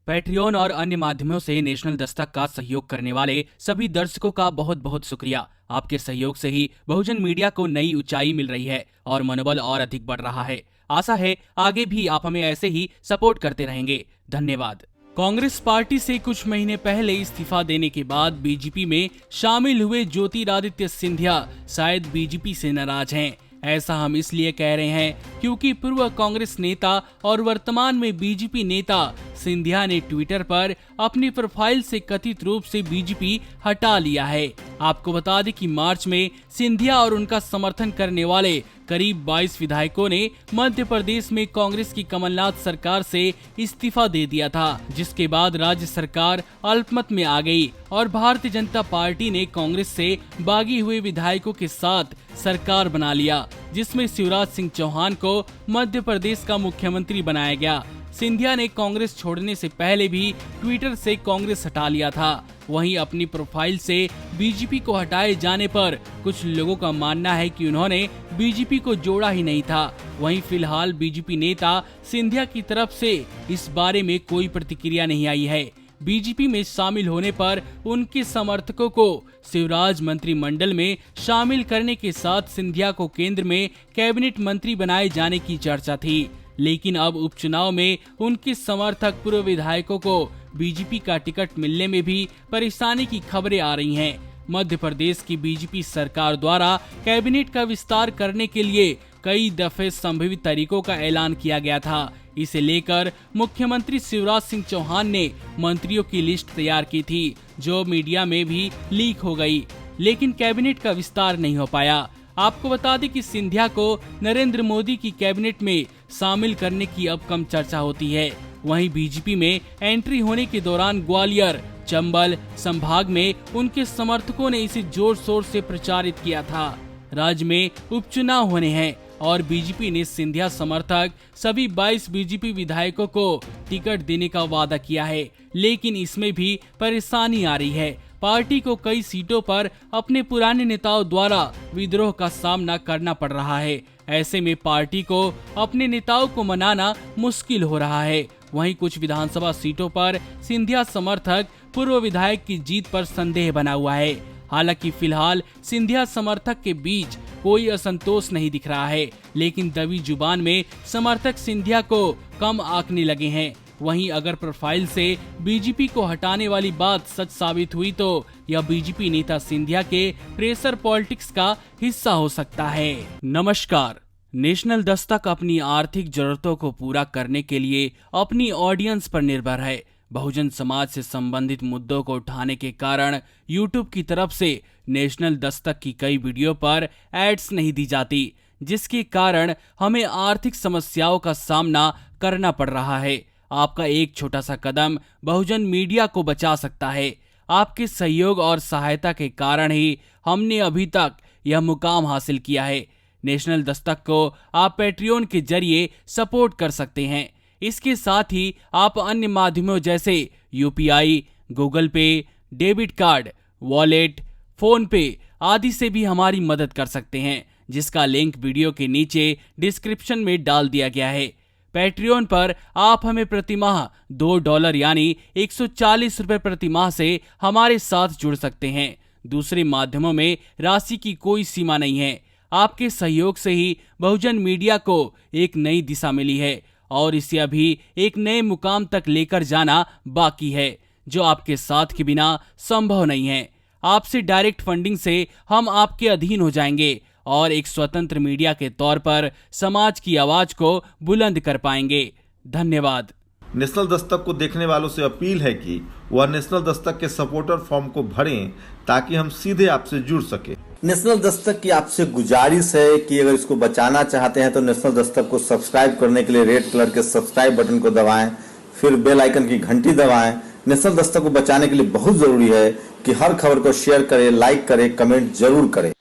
Patreon और अन्य माध्यमों से नेशनल दस्तक का सहयोग करने वाले सभी दर्शकों का बहुत बहुत शुक्रिया। आपके सहयोग से ही बहुजन मीडिया को नई ऊंचाई मिल रही है और मनोबल और अधिक बढ़ रहा है। आशा है आगे भी आप हमें ऐसे ही सपोर्ट करते रहेंगे। धन्यवाद। कांग्रेस पार्टी से कुछ महीने पहले इस्तीफा देने के बाद बीजेपी में शामिल हुए ज्योतिरादित्य सिंधिया शायद बीजेपी से नाराज हैं। ऐसा हम इसलिए कह रहे हैं क्योंकि पूर्व कांग्रेस नेता और वर्तमान में बीजेपी नेता सिंधिया ने ट्विटर पर अपनी प्रोफाइल से कथित रूप से बीजेपी हटा लिया है। आपको बता दें कि मार्च में सिंधिया और उनका समर्थन करने वाले करीब 22 विधायकों ने मध्य प्रदेश में कांग्रेस की कमलनाथ सरकार से इस्तीफा दे दिया था, जिसके बाद राज्य सरकार अल्पमत में आ गई और भारतीय जनता पार्टी ने कांग्रेस से बागी हुए विधायकों के साथ सरकार बना लिया, जिसमें शिवराज सिंह चौहान को मध्य प्रदेश का मुख्यमंत्री बनाया गया। सिंधिया ने कांग्रेस छोड़ने से पहले भी ट्विटर से कांग्रेस हटा लिया था। वहीं अपनी प्रोफाइल से बीजेपी को हटाए जाने पर कुछ लोगों का मानना है कि उन्होंने बीजेपी को जोड़ा ही नहीं था। वहीं फिलहाल बीजेपी नेता सिंधिया की तरफ से इस बारे में कोई प्रतिक्रिया नहीं आई है। बीजेपी में शामिल होने पर उनके समर्थकों को शिवराज मंत्रिमंडल में शामिल करने के साथ सिंधिया को केंद्र में कैबिनेट मंत्री बनाए जाने की चर्चा थी, लेकिन अब उपचुनाव में उनके समर्थक पूर्व विधायकों को बीजेपी का टिकट मिलने में भी परेशानी की खबरें आ रही हैं। मध्य प्रदेश की बीजेपी सरकार द्वारा कैबिनेट का विस्तार करने के लिए कई दफे संभावित तरीकों का ऐलान किया गया था। इसे लेकर मुख्यमंत्री शिवराज सिंह चौहान ने मंत्रियों की लिस्ट तैयार की थी, जो मीडिया में भी लीक हो गई, लेकिन कैबिनेट का विस्तार नहीं हो पाया। आपको बता दें कि सिंधिया को नरेंद्र मोदी की कैबिनेट में शामिल करने की अब कम चर्चा होती है। वहीं बीजेपी में एंट्री होने के दौरान ग्वालियर, चंबल संभाग में उनके समर्थकों ने इसे जोर शोर से प्रचारित किया था। राज्य में उपचुनाव होने हैं और बीजेपी ने सिंधिया समर्थक सभी 22 बीजेपी विधायकों को टिकट देने का वादा किया है, लेकिन इसमें भी परेशानी आ रही है। पार्टी को कई सीटों पर अपने पुराने नेताओं द्वारा विद्रोह का सामना करना पड़ रहा है। ऐसे में पार्टी को अपने नेताओं को मनाना मुश्किल हो रहा है। वहीं कुछ विधानसभा सीटों पर सिंधिया समर्थक पूर्व विधायक की जीत पर संदेह बना हुआ है। हालांकि फिलहाल सिंधिया समर्थक के बीच कोई असंतोष नहीं दिख रहा है, लेकिन दबी जुबान में समर्थक सिंधिया को कम आंकने लगे हैं। वहीं अगर प्रोफाइल से बीजेपी को हटाने वाली बात सच साबित हुई तो यह बीजेपी नेता सिंधिया के प्रेशर पॉलिटिक्स का हिस्सा हो सकता है। नमस्कार। नेशनल दस्तक अपनी आर्थिक जरूरतों को पूरा करने के लिए अपनी ऑडियंस पर निर्भर है। बहुजन समाज से संबंधित मुद्दों को उठाने के कारण यूट्यूब की तरफ से नेशनल दस्तक की कई वीडियो पर एड्स नहीं दी जाती, जिसके कारण हमें आर्थिक समस्याओं का सामना करना पड़ रहा है। आपका एक छोटा सा कदम बहुजन मीडिया को बचा सकता है। आपके सहयोग और सहायता के कारण ही हमने अभी तक यह मुकाम हासिल किया है। नेशनल दस्तक को आप पैट्रियन के जरिए सपोर्ट कर सकते हैं। इसके साथ ही आप अन्य माध्यमों जैसे यूपीआई, गूगल पे, डेबिट कार्ड, वॉलेट, फोन पे आदि से भी हमारी मदद कर सकते हैं, जिसका लिंक वीडियो के नीचे डिस्क्रिप्शन में डाल दिया गया है। पैट्रियन पर आप हमें प्रतिमाह $2 यानी 140 रुपए प्रतिमाह से हमारे साथ जुड़ सकते हैं। दूसरे माध्यमों में राशि की कोई सीमा नहीं है। आपके सहयोग से ही बहुजन मीडिया को एक नई दिशा मिली है और इसे अभी एक नए मुकाम तक लेकर जाना बाकी है, जो आपके साथ के बिना संभव नहीं है। आपसे डायरेक्ट फंडिंग से हम आपके अधीन हो जाएंगे और एक स्वतंत्र मीडिया के तौर पर समाज की आवाज को बुलंद कर पाएंगे। धन्यवाद। नेशनल दस्तक को देखने वालों से अपील है कि वह नेशनल दस्तक के सपोर्टर फॉर्म को भरें ताकि हम सीधे आपसे जुड़ सके। नेशनल दस्तक की आपसे गुजारिश है कि अगर इसको बचाना चाहते हैं तो नेशनल दस्तक को सब्सक्राइब करने के लिए रेड कलर के सब्सक्राइब बटन को दबाएं, फिर बेल आइकन की घंटी दबाएं। नेशनल दस्तक को बचाने के लिए बहुत जरूरी है कि हर खबर को शेयर करें, लाइक करें, कमेंट जरूर करें।